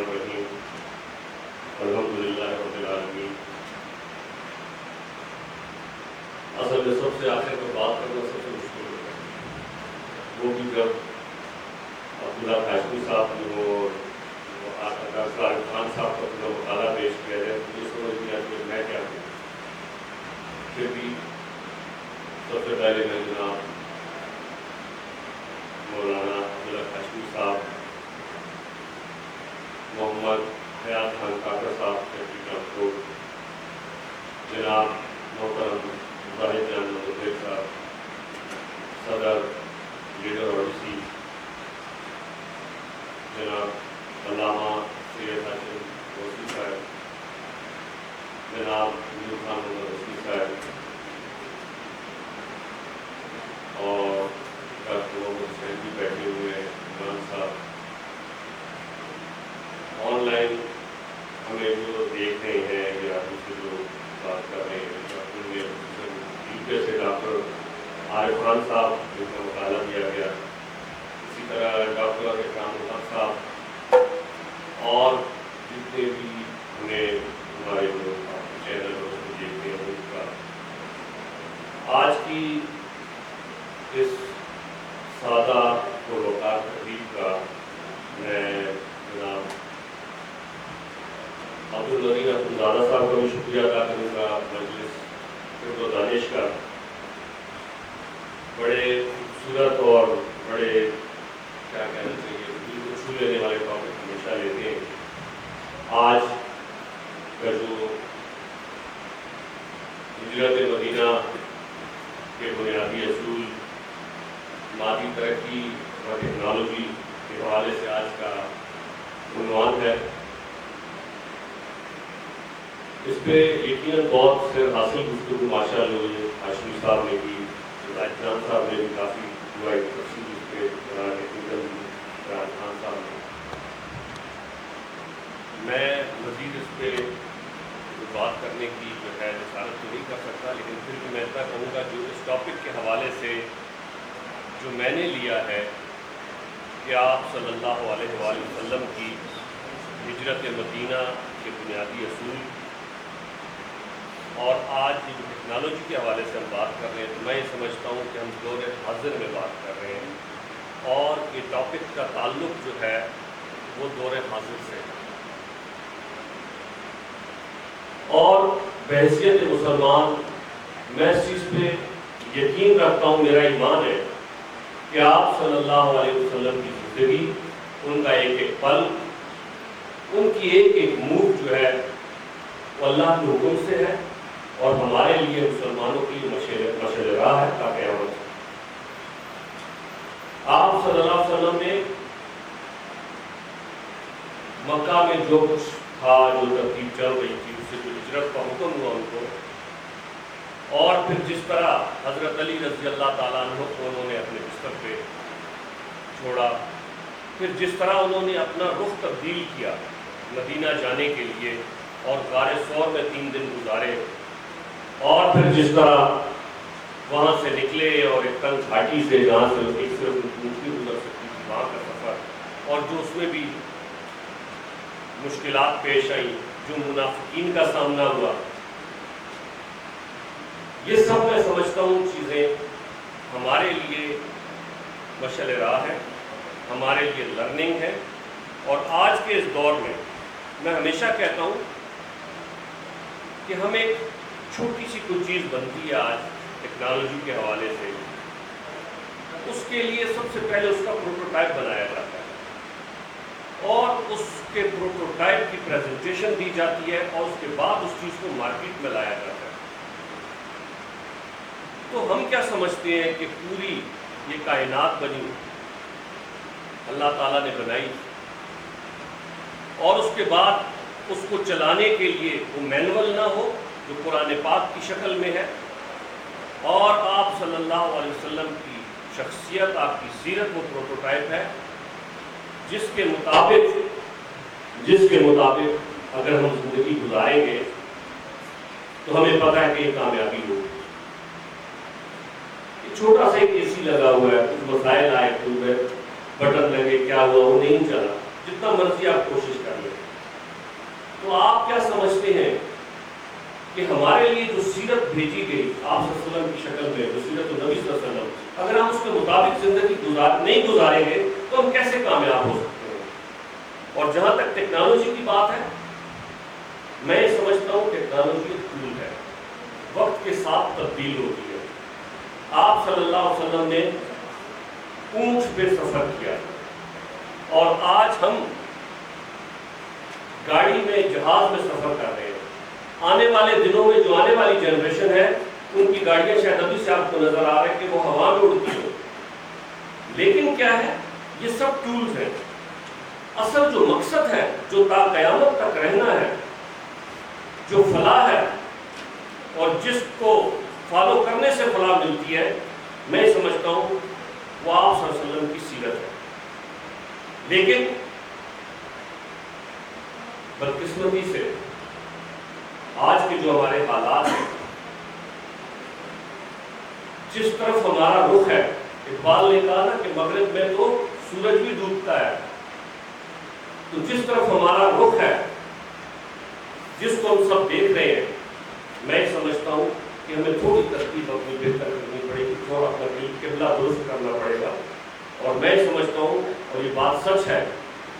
الرحمن الرحیم الحمدللہ رب العالمین۔ اصل میں سب سے آخر میں بات کرنا سب سے مشکل ہوتا ہے، وہ بھی جب عبداللہ ہاشمی صاحب نے ڈاکٹر خان صاحب کو اپنا مطالعہ پیش کیا جائے، مجھے سمجھ نہیں آتی کہ میں کیا کروں۔ پھر بھی سب سے پہلے میں جناب مولانا عبداللہ ہاشمی صاحب، محمد حیات خان کاکڑ صاحب سیکرٹری ٹرانسپورٹ، جناب محترم زاہد جان مظفر صاحب صدر لیڈر اوڈیسی، جناب علامہ سید ہاشم غوثی صاحب، جناب نور خان محمد رشید صاحب اور ڈاکٹر محمد حسین بھی بیٹھے ہوئے ہیں، عمران صاحب آن لائن ہمیں جو دیکھ رہے ہیں یا ہم سے جو بات کر رہے ہیں، سے ڈاکٹر عارف خان صاحب جن کا مطالعہ کیا گیا، اسی طرح ڈاکٹر اکرام الحق صاحب اور جتنے بھی ہمیں ہمارے جو چینل اور اس کو دیکھتے ہیں ان کا آج کی اس سادہ پروقار تقریب کا میں جناب عبدالعزیز اخندزادہ صاحب کا بھی شکریہ ادا کروں گا، مجلس فکر و دانش کا۔ بڑے خوبصورت اور بڑے کیا کہنا چاہیے دل کو چھو لینے والے ٹاپک ہمیشہ لیتے ہیں۔ آج کا جو ہجرت مدینہ کے بنیادی اصول، مادی ترقی اور ٹیکنالوجی کے حوالے سے آج کا عنوان ہے، اس پہ یقیناً بہت سے حاصل گفتگو ماشاء اللہ ہاشمی صاحب نے کی، راج خان صاحب نے بھی کافی دعائی تفصیل اس پہ ٹیکنیکل راج خان صاحب نے۔ میں مزید اس پہ بات کرنے کی جو ہے جسارت تو نہیں کر سکتا، لیکن پھر بھی میں اتنا کہوں گا جو اس ٹاپک کے حوالے سے جو میں نے لیا ہے کہ آپ صلی اللہ علیہ وآلہ وسلم کی ہجرت مدینہ کے بنیادی اصول اور آج کی جو ٹیکنالوجی کے حوالے سے ہم بات کر رہے ہیں، تو میں یہ سمجھتا ہوں کہ ہم دور حاضر میں بات کر رہے ہیں اور یہ ٹاپک کا تعلق جو ہے وہ دور حاضر سے ہے۔ اور بحیثیت مسلمان میں اس چیز پہ یقین رکھتا ہوں، میرا ایمان ہے کہ آپ صلی اللہ علیہ وسلم کی زندگی، ان کا ایک ایک پل، ان کی ایک ایک موو جو ہے وہ اللہ کے حکم سے ہے اور ہمارے لیے مسلمانوں کی مشعل راہ ہے تا قیامت۔ آپ صلی اللہ علیہ وسلم نے مکہ میں جو کچھ تھا، جو ترتیب چل رہی تھی، اس سے جو ہجرت کا حکم ہوا ان کو، اور پھر جس طرح حضرت علی رضی اللہ تعالیٰ عنہ کو انہوں نے اپنے بستر پہ چھوڑا، پھر جس طرح انہوں نے اپنا رخ تبدیل کیا مدینہ جانے کے لیے اور غار ثور میں 3 دن گزارے، اور پھر جس طرح وہاں سے نکلے اور ایک تنگ گھاٹی سے جہاں سے ایک صرف اونٹنی گزر سکتی تھی وہاں کا سفر، اور جو اس میں بھی مشکلات پیش آئیں، جو منافقین کا سامنا ہوا، یہ سب میں سمجھتا ہوں چیزیں ہمارے لیے مشعل راہ ہے، ہمارے لیے لرننگ ہے۔ اور آج کے اس دور میں ہمیشہ کہتا ہوں کہ ہم ایک چھوٹی سی کوئی چیز بنتی ہے آج ٹیکنالوجی کے حوالے سے، اس کے لیے سب سے پہلے اس کا پروٹوٹائپ بنایا جاتا ہے اور اس کے پروٹوٹائپ کی پریزنٹیشن دی جاتی ہے اور اس کے بعد اس چیز کو مارکیٹ میں لایا جاتا ہے۔ تو ہم کیا سمجھتے ہیں کہ پوری یہ کائنات بنی، اللہ تعالیٰ نے بنائی، اور اس کے بعد اس کو چلانے کے لیے وہ مینول نہ ہو جو قرآن پاک کی شکل میں ہے، اور آپ صلی اللہ علیہ وسلم کی شخصیت، آپ کی سیرت وہ پروٹوٹائپ ہے جس کے مطابق اگر ہم زندگی گزاریں گے تو ہمیں پتہ ہے کہ یہ کامیابی ہوگی۔ چھوٹا سا ایک اے سی لگا ہوا ہے، کچھ مسائل آئے، بٹن لگے، کیا ہوا، وہ نہیں چلا، جتنا مرضی آپ کوشش کر لیں. تو آپ کیا سمجھتے ہیں کہ ہمارے لیے جو سیرت بھیجی گئی آپ صلی اللہ علیہ وسلم کی شکل میں، جو سیرت النبی صلی اللہ علیہ وسلم، اگر ہم اس کے مطابق زندگی نہیں گزاریں گے تو ہم کیسے کامیاب ہو سکتے ہیں؟ اور جہاں تک ٹیکنالوجی کی بات ہے، میں سمجھتا ہوں ٹیکنالوجی ایک ٹول ہے، وقت کے ساتھ تبدیل ہوتی ہے. آپ صلی اللہ علیہ وسلم نے اونٹ پہ سفر کیا اور آج ہم گاڑی میں، جہاز میں سفر کر رہے ہیں. آنے والے دنوں میں جو آنے والی جنریشن ہے ان کی گاڑیاں شاید ابھی سے آپ کو نظر آ رہا ہے کہ وہ ہوا میں اڑتی ہو، لیکن کیا ہے، یہ سب ٹولز ہیں. اصل جو مقصد ہے، جو تا قیامت تک رہنا ہے، جو فلاح ہے اور جس کو فالو کرنے سے فلاح ملتی ہے، میں سمجھتا ہوں وہ آپ صلی اللہ علیہ وسلم کی سیرت ہے. لیکن بدقسمتی سے آج کے جو ہمارے حالات ہیں، جس طرف ہمارا رخ ہے، اقبال نے کہا نا کہ مغرب میں تو سورج بھی ڈوبتا ہے، تو جس طرف ہمارا رخ ہے، جس کو ہم سب دیکھ رہے ہیں، میں سمجھتا ہوں کہ ہمیں تھوڑی ترتیب اپنی بہتر کرنی پڑے گی، تھوڑا اپنا قبلہ درست کرنا پڑے گا. اور میں سمجھتا ہوں، اور یہ بات سچ ہے،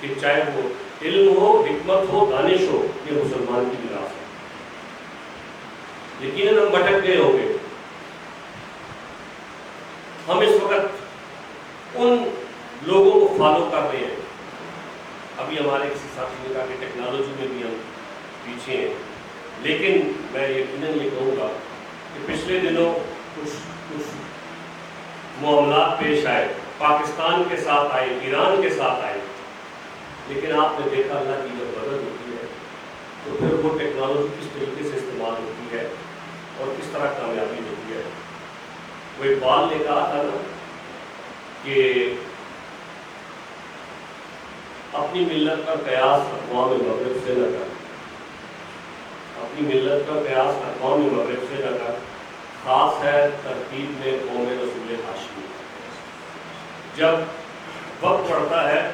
کہ چاہے وہ علم ہو، حکمت ہو، دانش ہو، یہ مسلمان کی میراث ہے. یقیناً ہم بھٹک گئے ہوں گے. ہم اس وقت ان لوگوں کو فالو کر رہے ہیں. ابھی ہمارے کسی ساتھی نے کہا کہ ٹیکنالوجی میں بھی ہم پیچھے ہیں، لیکن میں یقیناً یہ کہوں گا کہ پچھلے دنوں کچھ معاملات پیش آئے، پاکستان کے ساتھ آئے، ایران کے ساتھ آئے، لیکن آپ نے دیکھا اللہ کی جب مدد ہوتی ہے تو پھر وہ ٹیکنالوجی کس طریقے سے استعمال ہوتی ہے اور کس طرح کامیابی ہوتی ہے. وہ اقبال نے کہا تھا نا کہ اپنی ملت کا قیاس اقوام مغرب سے نہ کر، اپنی ملت کا قیاس اقوام مغرب سے نہ کر، خاص ہے ترتیب میں قوم رسول ہاشمی. جب وقت پڑتا ہے،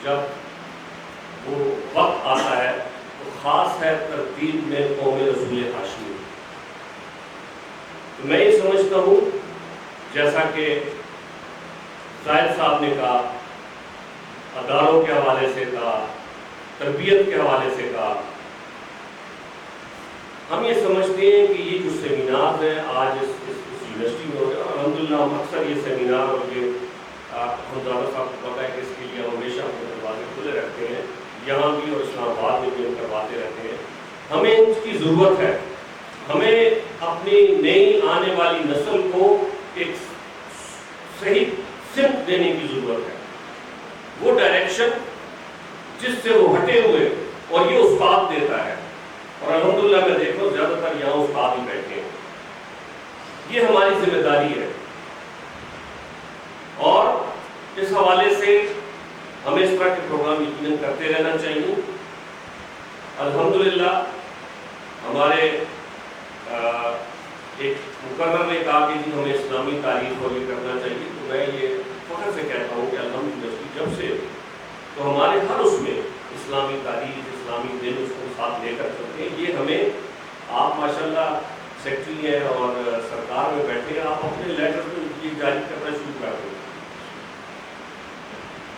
جب وہ وقت آتا ہے تو خاص ہے ترتیب میں قوم رسول ہاشمی. تو میں یہ سمجھتا ہوں، جیسا کہ زاہد صاحب نے کہا، اداروں کے حوالے سے کہا، تربیت کے حوالے سے کہا، ہم یہ سمجھتے ہیں کہ یہ جو سیمینار ہیں آج اس یونیورسٹی میں ہو رہے ہیں، اور الحمدللہ ہم اکثر یہ سیمینار اور یہ حمزہ صاحب کو پتہ ہے کہ اس کے لیے ہم ہمیشہ اپنے دروازے کھلے رکھتے ہیں، یہاں بھی اور اسلام آباد میں بھی ہم کرواتے رہتے ہیں. ہمیں اس کی ضرورت ہے. ہمیں اپنی نئی آنے والی نسل کو ایک صحیح سمت دینے کی ضرورت ہے، وہ ڈائریکشن جس سے وہ ہٹے ہوئے، اور یہ استاد دیتا ہے. اور الحمدللہ میں دیکھ رہا ہوں زیادہ تر یہاں استاد ہی بیٹھے ہیں. یہ ہماری ذمہ داری ہے، اور اس حوالے سے ہمیں اس طرح کے پروگرام یقیناً کرتے رہنا چاہیے. الحمدللہ ہمارے ایک مقرر نے کہا کہ جی ہمیں اسلامی تاریخ اور یہ کرنا چاہیے، تو میں یہ فخر سے کہتا ہوں کہ الحمدللہ جب سے تو ہمارے ہر اس میں اسلامی تاریخ، اسلامی دن اس کو ساتھ لے کر چلتے ہیں. یہ ہمیں، آپ ماشاءاللہ سیکٹری ہیں اور سرکار میں بیٹھے ہیں، آپ اپنے لیٹر میں یہ جاری کرنا شروع کر دیں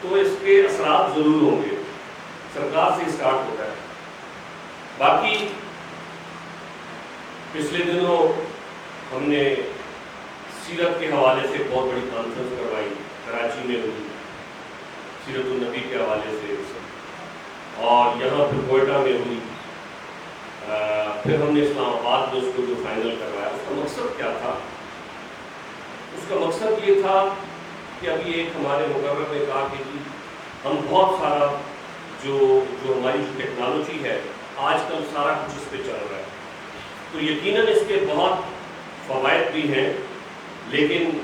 تو اس کے اثرات ضرور ہوں گے. سرکار سے اسٹارٹ ہوتا ہے. باقی پچھلے دنوں ہم نے سیرت کے حوالے سے بہت بڑی کانفرنس کروائی، کراچی میں ہوئی، سیرت النبی کے حوالے سے، اور یہاں پھر کوئٹہ میں ہوئی. پھر ہم نے اسلام آباد میں اس کو جو فائنل کروایا. اس کا مقصد کیا تھا؟ اس کا مقصد یہ تھا کہ ابھی ایک ہمارے مقرر نے کہا کہ جی ہم بہت سارا جو ہماری جو ٹیکنالوجی ہے آج کل سارا کچھ اس پہ چل رہا ہے، تو یقیناً اس کے بہت فوائد بھی ہیں، لیکن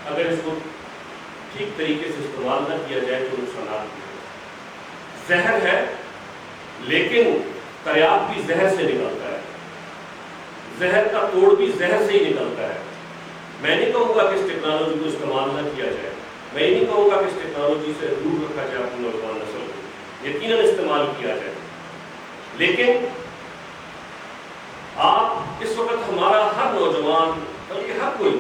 اگر اس کو ٹھیک طریقے سے استعمال نہ کیا جائے تو نقصانات بھی ہیں. زہر ہے، لیکن تریاق بھی زہر سے نکلتا ہے، زہر کا توڑ بھی زہر سے ہی نکلتا ہے. میں نہیں کہوں گا کہ اس ٹیکنالوجی کو استعمال نہ کیا جائے، میں یہ نہیں کہوں گا کہ اس ٹیکنالوجی سے دور رکھا جائے اپنی نوجوان نسل کو. یقیناً استعمال کیا جائے، لیکن آپ اس وقت ہمارا ہر نوجوان بلکہ ہر کوئی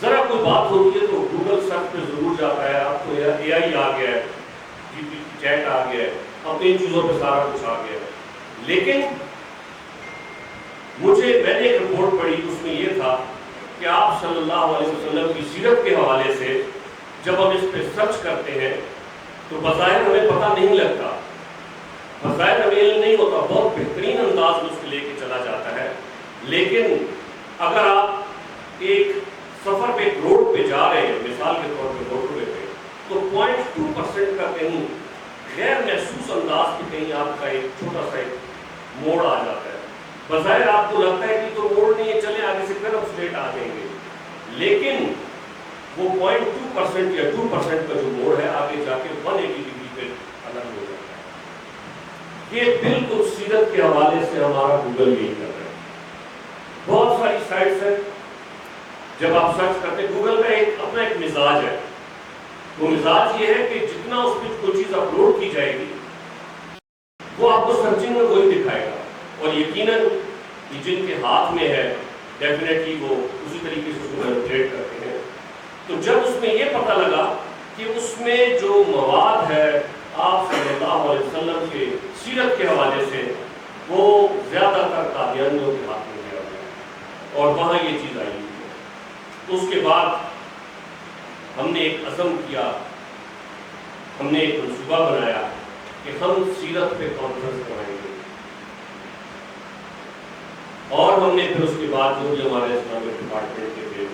ذرا کوئی بات ہوتی ہے تو گوگل سرچ پہ ضرور جاتا ہے. آپ کو اے آئی آ گیا ہے، جی پی ٹی چیٹ آ گیا ہے، اب ان چیزوں پہ سارا کچھ آ گیا ہے. لیکن میں نے ایک رپورٹ پڑھی، اس میں یہ تھا کہ آپ صلی اللہ علیہ وسلم کی سیرت کے حوالے سے جب ہم اس پہ سرچ کرتے ہیں تو بظاہر ہمیں پتہ نہیں لگتا، بظاہر ہمیں علم نہیں ہوتا، بہت بہترین انداز میں اس کو لے کے چلا جاتا ہے. لیکن اگر آپ ایک سفر پہ ایک روڈ پہ جا رہے ہیں، مثال کے طور پہ روڈ پہ تو 0.2% کا کہیں غیر محسوس انداز پہ کہیں آپ کا ایک چھوٹا سا ایک موڑ آ جاتا ہے. بظاہر آپ کو لگتا ہے کہ تو موڑ نہیں ہے، چلے آگے سے پھر ہم اسٹریٹ آ جائیں گے، لیکن وہ 0.2% یا 2% کا جو موڑ ہے آگے جا کے 180 ڈگری پہ الگ ہو جاتا ہے. یہ بالکل سیرت کے حوالے سے ہمارا گوگل یہی کر رہا ہے. بہت ساری سائٹس ہیں، جب آپ سرچ کرتے ہیں، گوگل کا اپنا ایک مزاج ہے. وہ مزاج یہ ہے کہ جتنا اس پہ کوئی چیز اپلوڈ کی جائے گی وہ آپ کو سرچنگ میں وہی دکھائے گا، اور یقیناً جن کے ہاتھ میں ہے ڈیفینیٹلی وہ اسی طریقے سے اس کو مینیپولیٹ کرتے ہیں. تو جب اس میں یہ پتہ لگا کہ اس میں جو مواد ہے آپ صلی اللہ علیہ وسلم کے سیرت کے حوالے سے وہ زیادہ تر قادیانیوں کے ہاتھ میں گیا ہے اور وہاں یہ چیز آئی ہوئی ہے. تو اس کے بعد ہم نے ایک عزم کیا، ہم نے ایک منصوبہ بنایا کہ ہم سیرت پہ کانفرنس کرائیں گے. اور ہم نے پھر اس کے بعد جو بھی ہمارے اسلامک ڈپارٹمنٹ کے تھے،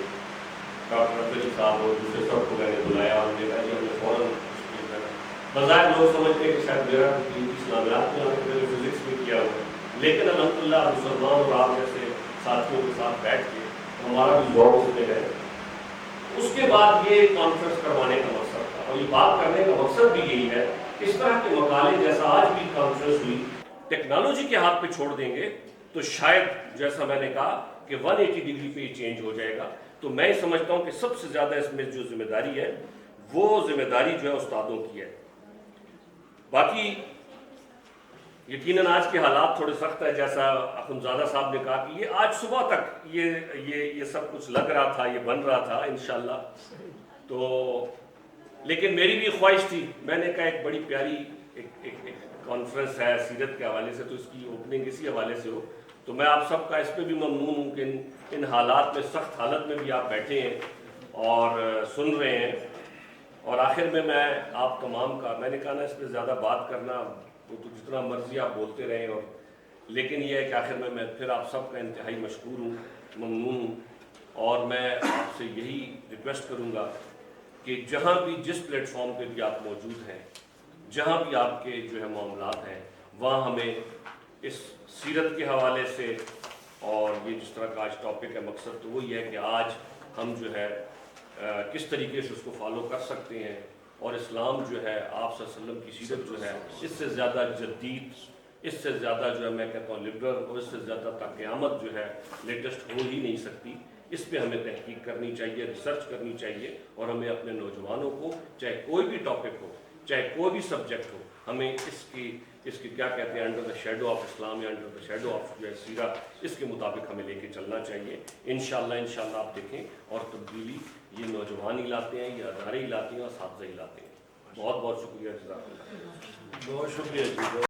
ڈاکٹر افضل صاحب اور دوسرے سب کو میں نے بلایا، اور ہم نے کہا کہ ہم نے فوراً بظاہر لوگ سمجھتے ہیں کہ شاید میرا اسلامیات میں نے فزکس میں کیا ہوا، لیکن الحمدللہ مسلمان اور آپ جیسے ساتھیوں کے ساتھ بیٹھ کے ہمارا بھی ذوق اس میں ہے. اس کے بعد یہ کانفرنس کروانے کا مقصد تھا، اور یہ بات کرنے کا مقصد بھی یہی ہے کہ اس طرح کے مقالے جیسا آج بھی کانفرنس ہوئی ٹیکنالوجی کے ہاتھ پہ چھوڑ دیں گے تو شاید جیسا میں نے کہا کہ 180 ڈگری پہ یہ چینج ہو جائے گا. تو میں سمجھتا ہوں کہ سب سے زیادہ اس میں جو ذمہ داری ہے وہ ذمہ داری جو ہے استادوں کی ہے. باقی یقیناً آج کے حالات تھوڑے سخت ہے، جیسا اخندزادہ صاحب نے کہا کہ یہ آج صبح تک یہ سب کچھ لگ رہا تھا، یہ بن رہا تھا انشاءاللہ. تو لیکن میری بھی خواہش تھی، میں نے کہا ایک بڑی پیاری ایک کانفرنس ہے سیرت کے حوالے سے، تو اس کی اوپننگ اسی حوالے سے ہو. تو میں آپ سب کا اس پہ بھی ممنون ہوں کہ ان حالات میں، سخت حالت میں بھی آپ بیٹھے ہیں اور سن رہے ہیں. اور آخر میں آپ تمام کا، میں نے کہا نا اس پہ زیادہ بات کرنا، وہ تو جتنا مرضی آپ بولتے رہیں، اور لیکن یہ ہے کہ آخر میں پھر آپ سب کا انتہائی مشکور ہوں، ممنون ہوں. اور میں آپ سے یہی ریکویسٹ کروں گا کہ جہاں بھی جس پلیٹ فارم پہ بھی آپ موجود ہیں، جہاں بھی آپ کے جو ہے معاملات ہیں، وہاں ہمیں اس سیرت کے حوالے سے، اور یہ جس طرح کا آج ٹاپک ہے، مقصد تو وہی ہے کہ آج ہم جو ہے کس طریقے سے اس کو فالو کر سکتے ہیں، اور اسلام جو ہے آپ صلی اللہ علیہ وسلم کی سیرت جو ہے اس سے زیادہ جدید، اس سے زیادہ جو ہے میں کہتا ہوں لبرل، اور اس سے زیادہ تا قیامت جو ہے لیٹسٹ ہو ہی نہیں سکتی. اس پہ ہمیں تحقیق کرنی چاہیے، ریسرچ کرنی چاہیے، اور ہمیں اپنے نوجوانوں کو چاہے کوئی بھی ٹاپک ہو، چاہے کوئی بھی سبجیکٹ ہو، ہمیں اس کی کیا کہتے ہیں انڈر دا شیڈو آف اسلام یا انڈر دا شیڈو آف جو ہے سیرت، اس کے مطابق ہمیں لے کے چلنا چاہیے. انشاءاللہ آپ دیکھیں اور تبدیلی یہ نوجوان ہی لاتے ہیں، یہ ادارے ہی لاتے ہیں، اور اساتذہ ہی لاتے ہیں. بہت بہت شکریہ، جزاک اللہ. بہت شکریہ.